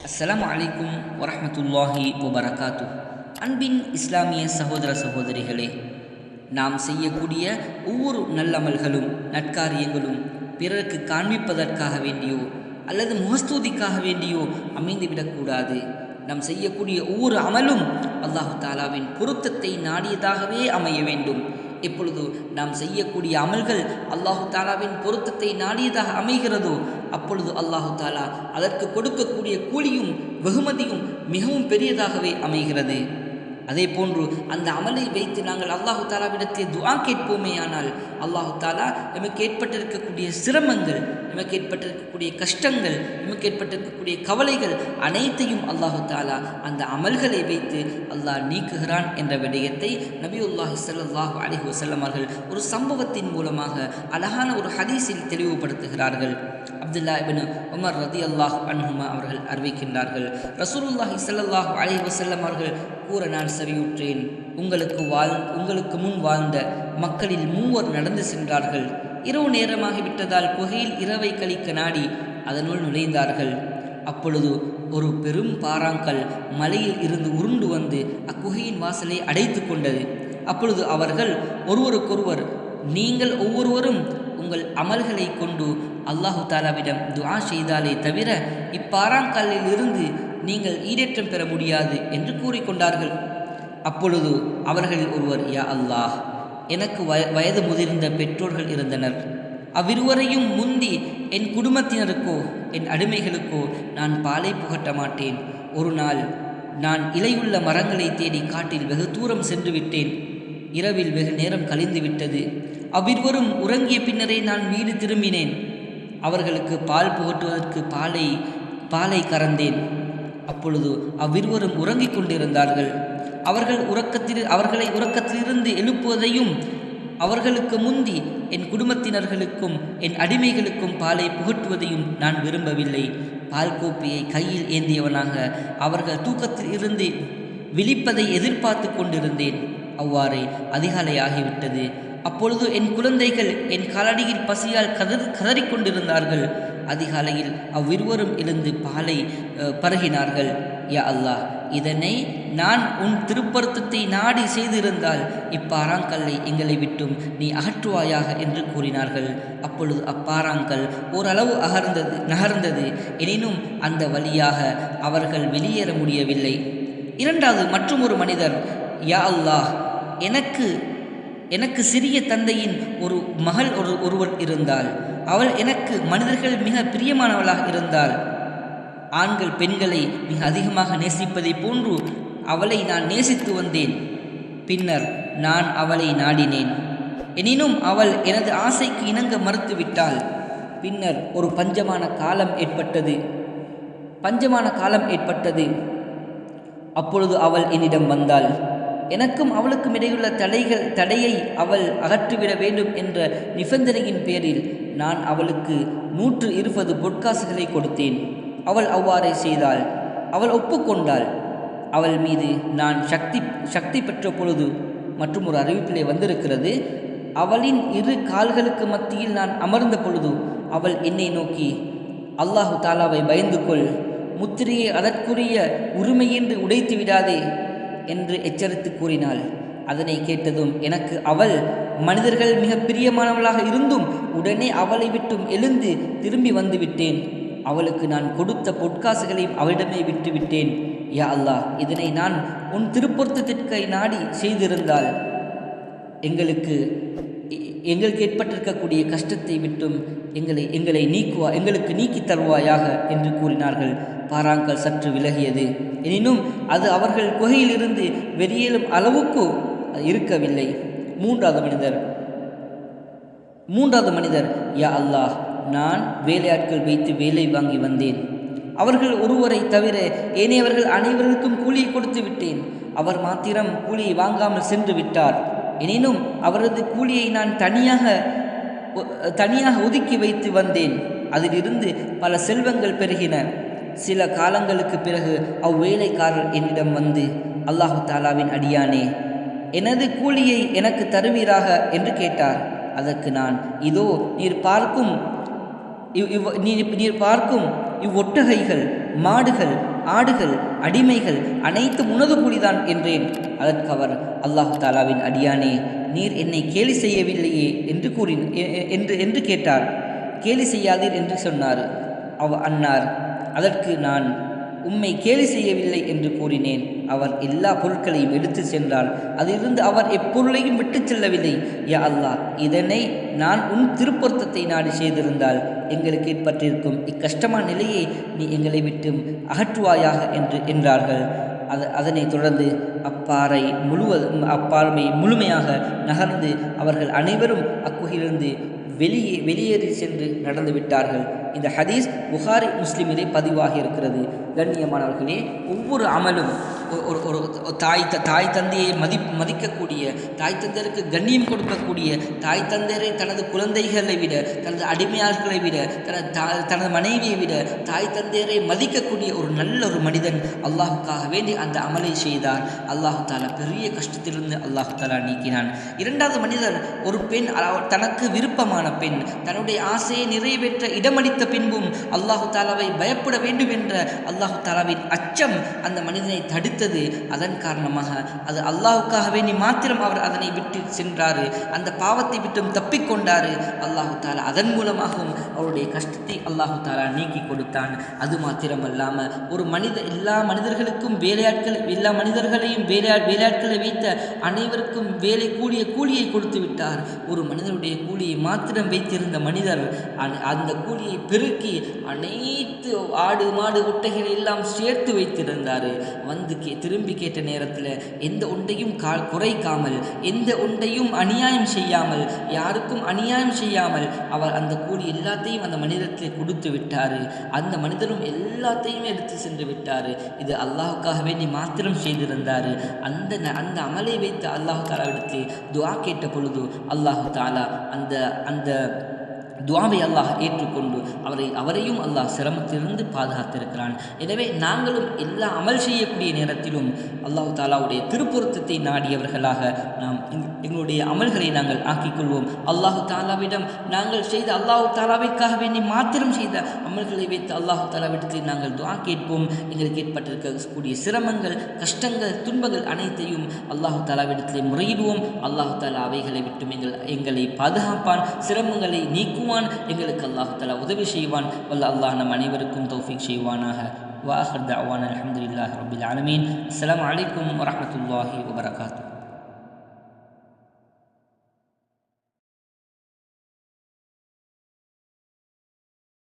அஸ்ஸலாமு அலைக்கும் வரஹ்மத்துல்லாஹி வபரகாத்து. அன்பின் இஸ்லாமிய சகோதர சகோதரிகளே, நாம் செய்யக்கூடிய ஒவ்வொரு நல்லமல்களும் நற்காரியங்களும் பிறருக்கு காண்பிப்பதற்காக வேண்டியோ அல்லது முகஸ்தூதிக்காக வேண்டியோ அமைந்துவிடக்கூடாது. நாம் செய்யக்கூடிய ஒவ்வொரு அமலும் அல்லாஹு தாலாவின் பொருத்தத்தை நாடியதாகவே அமைய வேண்டும். எப்பொழுது நாம் செய்யக்கூடிய அமல்கள் அல்லாஹு தாலாவின் பொருத்தத்தை நாடியதாக அமைகிறதோ அப்பொழுது அல்லாஹு தாலா அதற்கு கொடுக்கக்கூடிய கூலியும் வெகுமதியும் மிகவும் பெரியதாகவே அமைகிறது. அதே போன்று அந்த அமலை வைத்து நாங்கள் அல்லாஹு தாலாவிடத்தில் துஆ கேட்போமே, ஆனால் அல்லாஹு தாலா நமக்கு ஏற்பட்டிருக்கக்கூடிய சிரமங்கள், நமக்கு ஏற்பட்டிருக்கக்கூடிய கஷ்டங்கள், நமக்கு ஏற்பட்டிருக்கக்கூடிய கவலைகள் அனைத்தையும் அல்லாஹு தாலா அந்த அமல்களை வைத்து அல்லாஹ் நீக்குகிறான் என்ற விடயத்தை நபியுல்லாஹி ஸல்லல்லாஹு அலைஹி வஸல்லம் அவர்கள் ஒரு சம்பவத்தின் மூலமாக அழகான ஒரு ஹதீஸில் தெளிவுபடுத்துகிறார்கள். அப்துல்லா இப்னு உமர் ரலியல்லாஹு அன்ஹுமா அவர்கள் அறிவிக்கின்றார்கள், ரசூலுல்லாஹி ஸல்லல்லாஹு அலைஹி வஸல்லம் அவர்கள் கூற நான் செவியுற்றேன். உங்களுக்கு முன் வாழ்ந்த மக்களில் 3 நடந்து சென்றார்கள். இரவு நேரமாகிவிட்டதால் குகையில் இரவை கழிக்க நாடி அதனுள் நுழைந்தார்கள். அப்பொழுது ஒரு பெரும் பாறாங்கல் மலையில் இருந்து உருண்டு வந்து அக்குகையின் வாசலை அடைத்து கொண்டது. அப்பொழுது அவர்கள் ஒருவருக்கொருவர், நீங்கள் ஒவ்வொருவரும் உங்கள் அமல்களை கொண்டு அல்லாஹு தாலாவிடம் துஆ செய்தாலே தவிர இப்பாறாங்கல்லில் இருந்து நீங்கள் ஈடேற்றம் பெற முடியாது என்று கூறிக்கொண்டார்கள். அப்பொழுது அவர்களில் ஒருவர், யா அல்லாஹ், எனக்கு வயது முதிர்ந்த பெற்றோர்கள் இருந்தனர். அவ்விருவரையும் முந்தி என் குடும்பத்தினருக்கோ என் அடிமைகளுக்கோ நான் பாலை புகட்ட மாட்டேன். ஒரு நாள் நான் இலையுள்ள மரங்களை தேடி காட்டில் வெகு தூரம் சென்று விட்டேன். இரவில் வெகு நேரம் கழிந்து விட்டது. அவ்விருவரும் உறங்கிய பின்னரே நான் வீடு திரும்பினேன். அவர்களுக்கு பால் புகட்டுவதற்கு பாலை கறந்தேன். அப்பொழுது அவ்விருவரும் உறங்கிக் கொண்டிருந்தார்கள். அவர்களை உறக்கத்திலிருந்து எழுப்புவதையும் அவர்களுக்கு முந்தி என் குடும்பத்தினர்களுக்கும் என் அடிமைகளுக்கும் பாலை புகட்டுவதையும் நான் விரும்பவில்லை. பால் கோப்பையை கையில் ஏந்தியவனாக அவர்கள் தூக்கத்தில் இருந்து விழிப்பதை எதிர்பார்த்து கொண்டிருந்தேன். அவ்வாறே அதிகாலை ஆகிவிட்டது. அப்பொழுது என் குழந்தைகள் என் காலடியில் பசியால் கதறிக்கொண்டிருந்தார்கள். அதிகாலையில் அவ்விருவரும் எழுந்து பாலை பருகினார்கள். யா அல்லாஹ், இதனை நான் உன் திருப்பருத்தத்தை நாடி செய்திருந்தால் இப்பாறாங்கல்லை எங்களை விட்டும் நீ அகற்றுவாயாக என்று கூறினார்கள். அப்பொழுது அப்பாறாங்கல் ஓரளவு நகர்ந்தது. எனினும் அந்த வழியாக அவர்கள் வெளியேற முடியவில்லை. இரண்டாவது மற்றும் ஒரு மனிதர், யா அல்லாஹ், எனக்கு சிறிய தந்தையின் ஒரு மகள் ஒருவர் இருந்தால், அவள் எனக்கு மனிதர்கள் மிக பிரியமானவளாக இருந்தால், ஆண்கள் பெண்களை மிக அதிகமாக நேசிப்பதை போன்று அவளை நான் நேசித்து வந்தேன். பின்னர் நான் அவளை நாடினேன். எனினும் அவள் எனது ஆசைக்கு இணங்க மறுத்துவிட்டாள். பின்னர் ஒரு பஞ்சமான காலம் ஏற்பட்டது. அப்பொழுது அவள் என்னிடம் வந்தாள். எனக்கும் அவளுக்கும் இடையுள்ள தடையை அவள் அகற்றிவிட வேண்டும் என்ற நிபந்தனையின் பேரில் நான் அவளுக்கு 120 பொற்காசுகளை கொடுத்தேன். அவள் அவ்வாறே செய்தாள். அவள் ஒப்புக்கொண்டாள். அவள் மீது நான் சக்தி பெற்ற பொழுது மற்றும் ஒரு அறிவிப்பிலே வந்திருக்கிறது, அவளின் 2 கால்களுக்கு மத்தியில் நான் அமர்ந்த பொழுது அவள் என்னை நோக்கி, அல்லாஹு தாலாவை பயந்து கொள், முத்திரையை அதற்குரிய உரிமையின்றி உடைத்து விடாதே என்று எச்சரித்து கூறினாள். அதனை கேட்டதும் எனக்கு அவள் மனிதர்கள் மிக பிரியமானவளாக இருந்தும் உடனே அவளை விட்டும் எழுந்து திரும்பி வந்து விட்டேன். அவளுக்கு நான் கொடுத்த பொற்காசுகளையும் அவளிடமே விட்டுவிட்டேன். யா அல்லாஹ், இதனை நான் உன் திருப்பொருத்தத்திற்கு நாடி செய்திருந்தால் எங்களுக்கு ஏற்பட்டிருக்கக்கூடிய கஷ்டத்தை விட்டும் எங்களுக்கு நீக்கி தருவாயாக என்று கூறினார்கள். பாறாங்கல் சற்று விலகியது. எனினும் அது அவர்கள் குகையிலிருந்து வெளியேறும் அளவுக்கு இருக்கவில்லை. மூன்றாவது மனிதர், யா அல்லாஹ், நான் வேலையாட்கள் வைத்து வேலை வாங்கி வந்தேன். அவர்கள் ஒருவரை தவிர ஏனையவர்கள் அனைவருக்கும் கூலியை கொடுத்து விட்டேன். அவர் மாத்திரம் கூலியை வாங்காமல் சென்று விட்டார். எனினும் அவரது கூலியை நான் தனியாக ஒதுக்கி வைத்து வந்தேன். அதிலிருந்து பல செல்வங்கள் பெருகின. சில காலங்களுக்கு பிறகு அவ்வேலைக்காரர் என்னிடம் வந்து, அல்லாஹு தாலாவின் அடியானே, எனது கூலியை எனக்கு தருவீராக என்று கேட்டார். அதற்கு நான், இதோ நீர் பார்க்கும் இவ்வொட்டகைகள் மாடுகள், ஆடுகள், அடிமைகள் அனைத்தும் உனது கூலிதான் என்றேன். அதற்கு அவர், அல்லாஹு தாலாவின் அடியானே, நீர் என்னை கேலி செய்யவில்லையே என்று கேட்டார். கேலி செய்யாதீர் என்று சொன்னார். அன்னார், அதற்கு நான் உம்மை கேலி செய்யவில்லை என்று கூறினேன். அவர் எல்லா பொருட்களையும் எடுத்து சென்றார். அதிலிருந்து அவர் எப்பொருளையும் விட்டு செல்லவில்லை. யா அல்லாஹ், இதனை நான் உன் திருப்பொருத்தத்தை நாடி செய்திருந்தால் எங்களுக்கு ஏற்பட்டிருக்கும் இக்கஷ்டமான நிலையை நீ எங்களை விட்டு அகற்றுவாயாக என்றார்கள். அதனைத் தொடர்ந்து அப்பாறை முழுமையாக நகர்ந்து அவர்கள் அனைவரும் அக்குகையிலிருந்து வெளியேறி சென்று நடந்து விட்டார்கள். இந்த ஹதீஸ் புகாரி முஸ்லிமிலே பதிவாகி இருக்கிறது. கண்ணியமானவர்களே, ஒவ்வொரு அமலும் ஒரு தாய் தந்தையை மதிக்கக்கூடிய, தாய் தந்தையருக்கு கண்ணியம் கொடுக்கக்கூடிய, தாய் தந்தையரை தனது குழந்தைகளை விட, தனது அடிமையாளர்களை விட, தனது மனைவியை விட தாய் தந்தையரை மதிக்கக்கூடிய ஒரு நல்ல ஒரு மனிதன் அல்லாஹுக்காக வேண்டி அந்த அமலை செய்தார். அல்லாஹு தாலா பெரிய கஷ்டத்திலிருந்து அல்லாஹு தாலா நீக்கினான். இரண்டாவது மனிதர், ஒரு பெண், தனக்கு விருப்பமான பெண், தன்னுடைய ஆசையை நிறைவேற்ற இடமளித்த பின்பும் அல்லாஹு தாலாவை பயப்பட வேண்டும் என்ற அல்லாஹு தாலாவின் அச்சம் அந்த மனிதனை தடுத்தது. அதன் காரணமாக அது அல்லாஹுக்காக வேண்டி மாத்திரம் அவர் அதனை விட்டு சென்றார். அந்த பாவத்தை விட்டும் தப்பிக்கொண்டார். அல்லாஹு தாலா அதன் மூலமாகவும் அவருடைய கஷ்டத்தை அல்லாஹு தாலா நீக்கி கொடுத்தான். அது மாத்திரமல்லாமல் ஒரு எல்லா மனிதர்களுக்கும் எல்லா மனிதர்களையும் வேலையாட்களை வைத்த அனைவருக்கும் கூலியை கொடுத்து விட்டார். ஒரு மனிதனுடைய கூலியை மாத்திரம் வைத்திருந்த மனிதர் அந்த கூலியை பெருக்கி அனைத்து ஆடு மாடு ஒட்டைகளை எல்லாம் சேர்த்து வைத்திருந்தார். திரும்பி கேட்ட நேரத்தில் எந்த ஒன்றையும் குறைக்காமல், எந்த ஒன்றையும் அநியாயம் செய்யாமல், யாருக்கும் அநியாயம் செய்யாமல் அவர் அந்த கூலி எல்லாத்தையும் அந்த மனிதத்தில் கொடுத்து விட்டார். அந்த மனிதரும் எல்லாத்தையும் எடுத்து சென்று விட்டார். இது அல்லாஹுக்காக வேண்டி மாத்திரம் செய்திருந்தார். அந்த அமலை வைத்து அல்லாஹு தாலாவிடத்தில் துஆ கேட்ட பொழுது அல்லாஹு தாலா அந்த துஆவை அல்லாஹ் ஏற்றுக்கொண்டு அவரையும் அல்லாஹ் சிரமத்திலிருந்து பாதுகாத்திருக்கிறான். எனவே நாங்களும் எல்லா அமல் செய்யக்கூடிய நேரத்திலும் அல்லாஹு தாலாவுடைய திருப்பொருத்தத்தை நாடியவர்களாக நாம் எங்களுடைய அமல்களை நாங்கள் ஆக்கிக்கொள்வோம். அல்லாஹு தாலாவிடம் நாங்கள் செய்த அல்லாஹு தாலாவிற்காக வேண்டி மாத்திரம் செய்த அமல்களை வைத்து அல்லாஹு தாலாவிடத்தில் நாங்கள் துஆ கேட்போம். எங்களுக்கு ஏற்பட்டிருக்கக்கூடிய சிரமங்கள், கஷ்டங்கள், துன்பங்கள் அனைத்தையும் அல்லாஹு தாலாவிடத்தில் முறையிடுவோம். அல்லாஹு தாலா அவைகளை விட்டும் எங்களை பாதுகாப்பான், சிரமங்களை நீக்குவான். எங்களுக்கு அல்லாஹு தஆலா உதவி செய்வான். வல்ல அல்லாஹ் நம் அனைவருக்கும் தௌஃபீக் செய்வானாக. வஆஹிர் தஅவானா அல்ஹம்துலில்லாஹி ரப்பில் ஆலமீன். அஸ்ஸலாமு அலைக்கும் வரஹ்மத்துல்லாஹி வபரகாத்துஹு.